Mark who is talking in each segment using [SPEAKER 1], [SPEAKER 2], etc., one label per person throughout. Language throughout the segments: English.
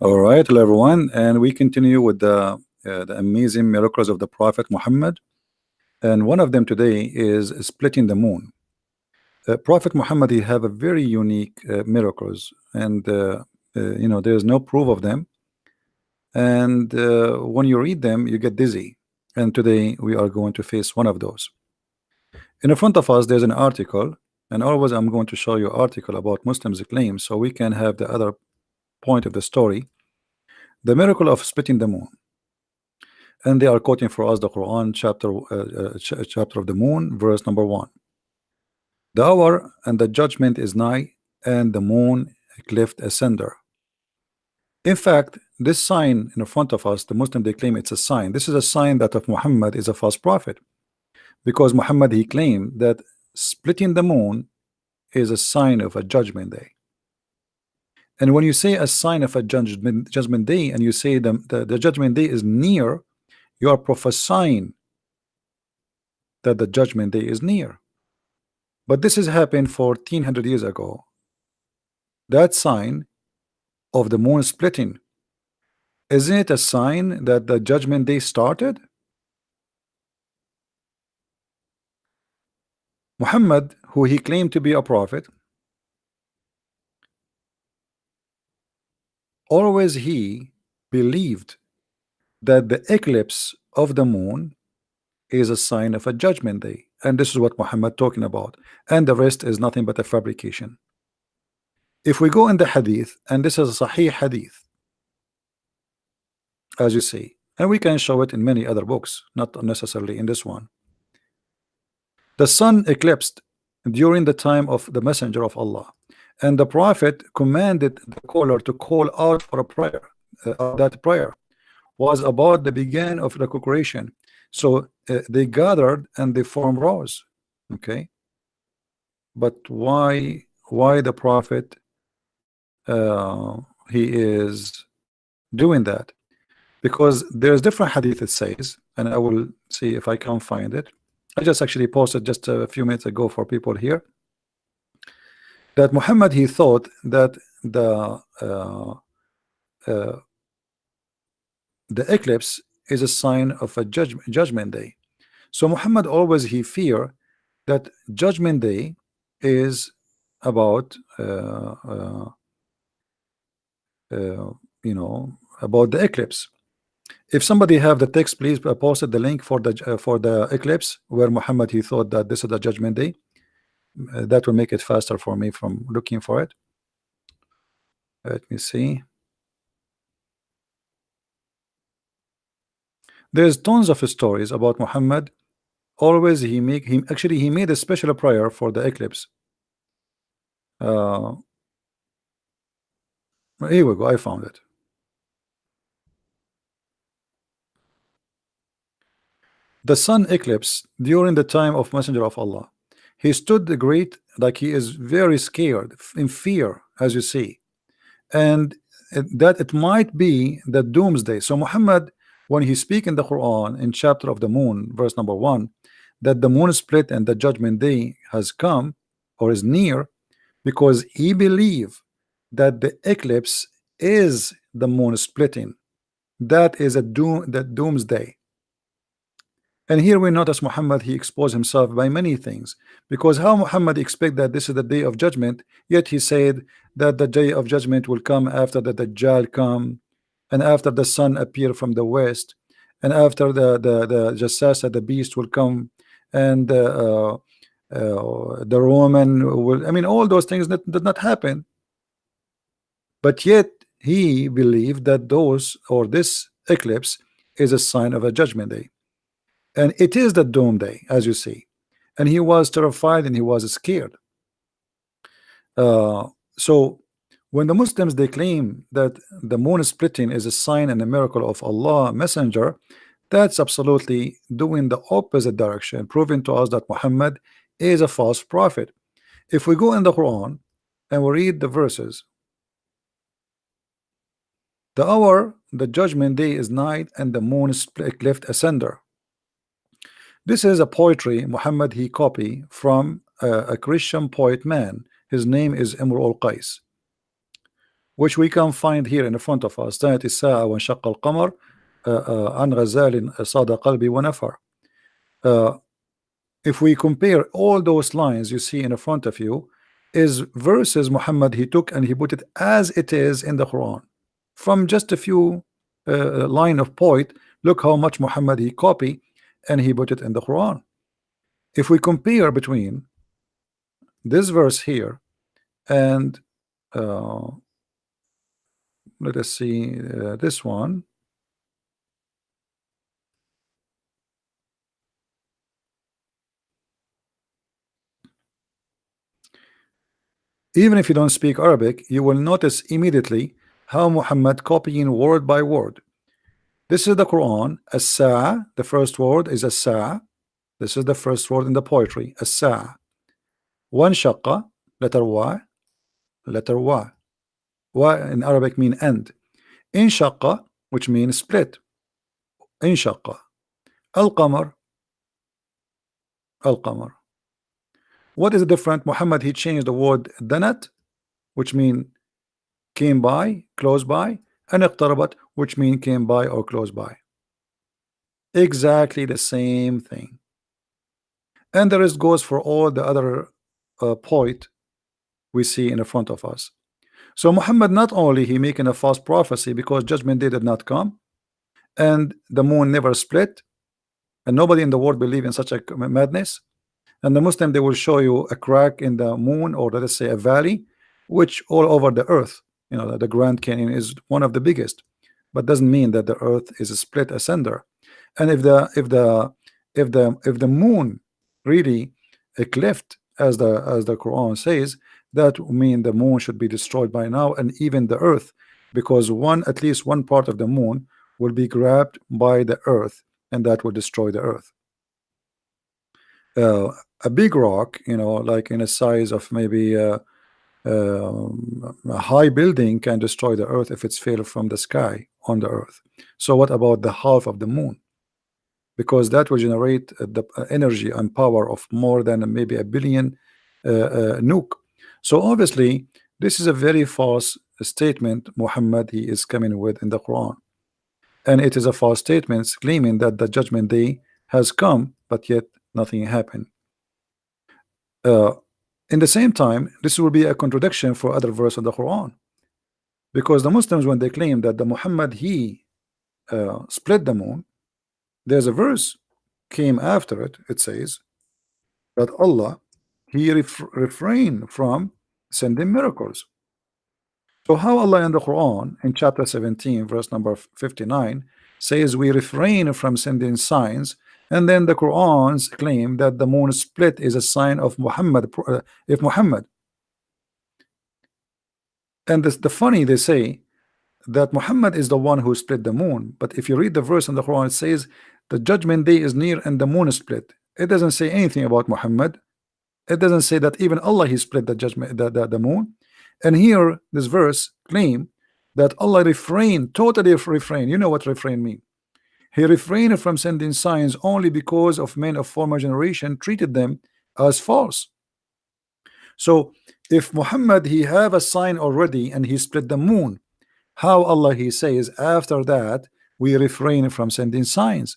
[SPEAKER 1] All right, hello everyone, and we continue with the amazing miracles of the Prophet Muhammad, and one of them today is splitting the moon. Prophet Muhammad, he have a very unique miracles, and there is no proof of them, and when you read them, you get dizzy. And today we are going to face one of those. In front of us, there's an article, and always I'm going to show you article about Muslims' claims, so we can have the other point of the story. The miracle of splitting the moon. And they are quoting for us the Quran chapter of the moon, verse number 1. The hour and the judgment is nigh, and the moon cleft asunder. In fact, this sign in front of us, the Muslim, they claim it's a sign. This is a sign that of Muhammad is a false prophet, because Muhammad, he claimed that splitting the moon is a sign of a judgment day. And when you say a sign of a judgment day, and you say the judgment day is near, you are prophesying that the judgment day is near. But this has happened 1400 years ago. That sign of the moon splitting, isn't it a sign that the judgment day started? Muhammad, who he claimed to be a prophet, always he believed that the eclipse of the moon is a sign of a judgment day, and this is what Muhammad talking about, and the rest is nothing but a fabrication. If we go in the hadith, and this is a sahih hadith, as you see, and we can show it in many other books, not necessarily in this one. The sun eclipsed during the time of the messenger of Allah, and the prophet commanded the caller to call out for a prayer. That prayer was about the beginning of the congregation. So they gathered and they formed rows. Okay, but why the prophet he is doing that? Because there's different hadith it says, and I will see if I can find it. I just actually posted just a few minutes ago for people here that Muhammad, he thought that the eclipse is a sign of a judgment day. So Muhammad always he fear that judgment day is about about the eclipse. If somebody have the text, please post the link for the eclipse where Muhammad he thought that this is the judgment day. That will make it faster for me from looking for it. Let me see. There's tons of stories about Muhammad. Always he made a special prayer for the eclipse. Here we go. I found it. The sun eclipse during the time of Messenger of Allah. He stood the great, like he is very scared, in fear, as you see, and that it might be the doomsday. So Muhammad, when he speak in the Quran in chapter of the moon, verse number 1, that the moon split and the judgment day has come or is near, because he believe that the eclipse is the moon splitting. That is that doomsday. And here we notice Muhammad, he exposed himself by many things, because how Muhammad expect that this is the day of judgment, yet he said that the day of judgment will come after the Dajjal come, and after the sun appear from the west, and after the Jassasa, the beast will come, and the Roman will, I mean, all those things that did not happen. But yet he believed that this eclipse is a sign of a judgment day. And it is the doom day, as you see. And he was terrified and he was scared. So when the Muslims, they claim that the moon splitting is a sign and a miracle of Allah messenger, that's absolutely doing the opposite direction, proving to us that Muhammad is a false prophet. If we go in the Quran and we read the verses, the hour, the judgment day is night, and the moon is cleft asunder. This is a poetry Muhammad he copy from a Christian poet man. His name is Imru al-Qais. which we can find here in the front of us. كانت الساعة وانشق القمر عن غزال صاد قلبي ونفر. If we compare all those lines you see in the front of you is verses Muhammad he took and he put it as it is in the Quran from just a few line of poet. Look how much Muhammad he copy and he put it in the Quran. If we compare between this verse here and let us see this one. Even if you don't speak Arabic, you will notice immediately how Muhammad copying word by word. This is the Quran. As-Sa'a, the first word is As-Sa'a. This is the first word in the poetry. As-Sa'a. One shaqqa, letter Y, letter Y. Y in Arabic mean end. In shaqqa, which means split. In shaqqa. Al-Qamar, Al-Qamar. What is the different? Muhammad he changed the word danat, which mean came by, close by, and iqtarabat, which mean came by or close by. Exactly the same thing. And the rest goes for all the other poet we see in the front of us. So Muhammad not only he making a false prophecy because judgment day did not come, and the moon never split, and nobody in the world believe in such a madness. And the Muslim they will show you a crack in the moon, or let us say a valley, which all over the earth, you know, the Grand Canyon is one of the biggest, but doesn't mean that the earth is a split asunder. And if the moon really a cleft, as the Quran says, that mean the moon should be destroyed by now, and even the earth, because at least one part of the moon will be grabbed by the earth, and that will destroy the earth. A big rock, you know, like in a size of maybe a high building can destroy the earth if it's fell from the sky on the earth. So what about the half of the moon? Because that will generate the energy and power of more than maybe 1 billion nuke. So obviously this is a very false statement Muhammad he is coming with in the Quran, and it is a false statement claiming that the judgment day has come, but yet nothing happened. In the same time, this will be a contradiction for other verses of the Quran, because the Muslims, when they claim that the Muhammad he split the moon, there's a verse came after it. It says that Allah he refrained from sending miracles. So how Allah in the Quran in chapter 17 verse number 59 says we refrain from sending signs, and then the Quran's claim that the moon split is a sign of Muhammad, if Muhammad. And the funny, they say that Muhammad is the one who split the moon, but if you read the verse in the Quran, it says the judgment day is near and the moon is split. It doesn't say anything about Muhammad. It doesn't say that even Allah he split the judgment, the moon. And here this verse claim that Allah totally refrain. You know what refrain mean? He refrained from sending signs only because of men of former generation treated them as false. So if Muhammad he have a sign already and he split the moon, how Allah he says after that we refrain from sending signs?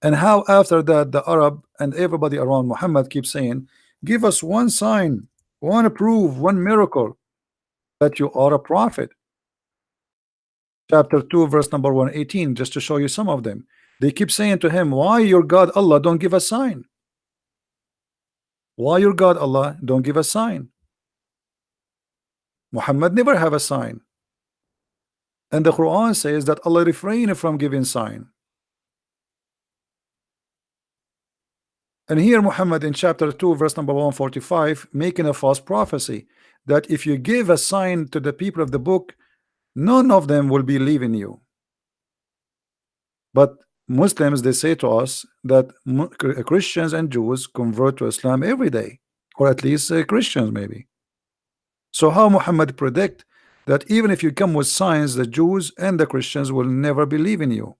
[SPEAKER 1] And how after that the Arab and everybody around Muhammad keep saying, give us one sign, one proof, one miracle that you are a prophet. Chapter 2 verse number 118, just to show you some of them. They keep saying to him, why your God Allah don't give a sign? Why your God Allah don't give a sign? Muhammad never have a sign, and the Quran says that Allah refrained from giving sign. And here Muhammad in chapter 2 verse number 145 making a false prophecy that if you give a sign to the people of the book, none of them will believe in you. But Muslims, they say to us that Christians and Jews convert to Islam every day, or at least Christians maybe. So how Muhammad predict that even if you come with signs, the Jews and the Christians will never believe in you?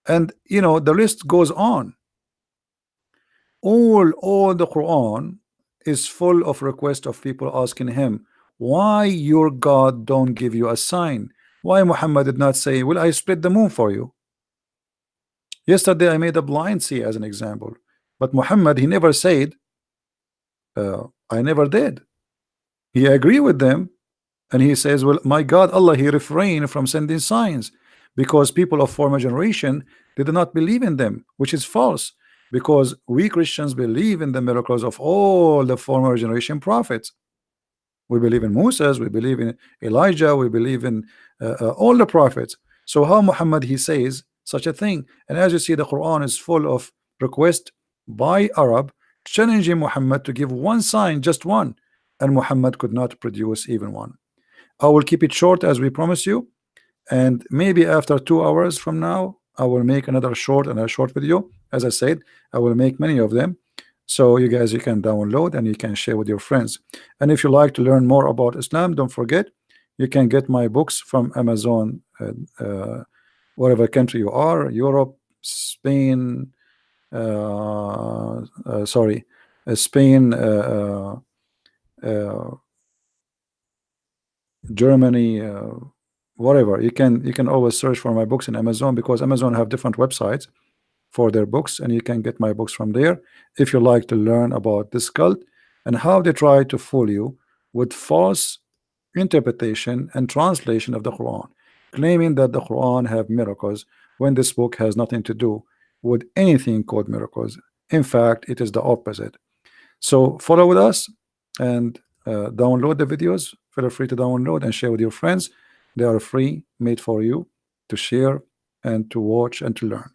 [SPEAKER 1] And you know the list goes on. All the Quran is full of requests of people asking him, Why your God don't give you a sign? Why Muhammad did not say, will I split the moon for you? Yesterday I made a blind see as an example, but Muhammad, he never said, I never did. He agreed with them, and he says, well, my God, Allah, he refrained from sending signs because people of former generation did not believe in them, which is false, because we Christians believe in the miracles of all the former generation prophets. We believe in Moses, we believe in Elijah, we believe in all the prophets. So how Muhammad he says such a thing? And as you see, the Quran is full of requests by Arab challenging Muhammad to give one sign, just one, and Muhammad could not produce even one. I will keep it short as we promise you, and maybe after 2 hours from now I will make another short and a short video. As I said, I will make many of them, so you guys, you can download and you can share with your friends. And if you like to learn more about Islam, don't forget you can get my books from Amazon, whatever country you are, Europe, Spain, sorry, Spain, Germany, whatever. You can always search for my books in Amazon, because Amazon have different websites for their books, and you can get my books from there if you like to learn about this cult and how they try to fool you with false interpretation and translation of the Quran, claiming that the Quran have miracles when this book has nothing to do with anything called miracles. In fact, it is the opposite. So follow with us and download the videos. Feel free to download and share with your friends. They are free, made for you to share and to watch and to learn.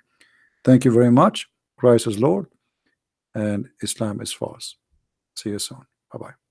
[SPEAKER 1] Thank you very much. Christ is Lord and Islam is false. See you soon. Bye-bye.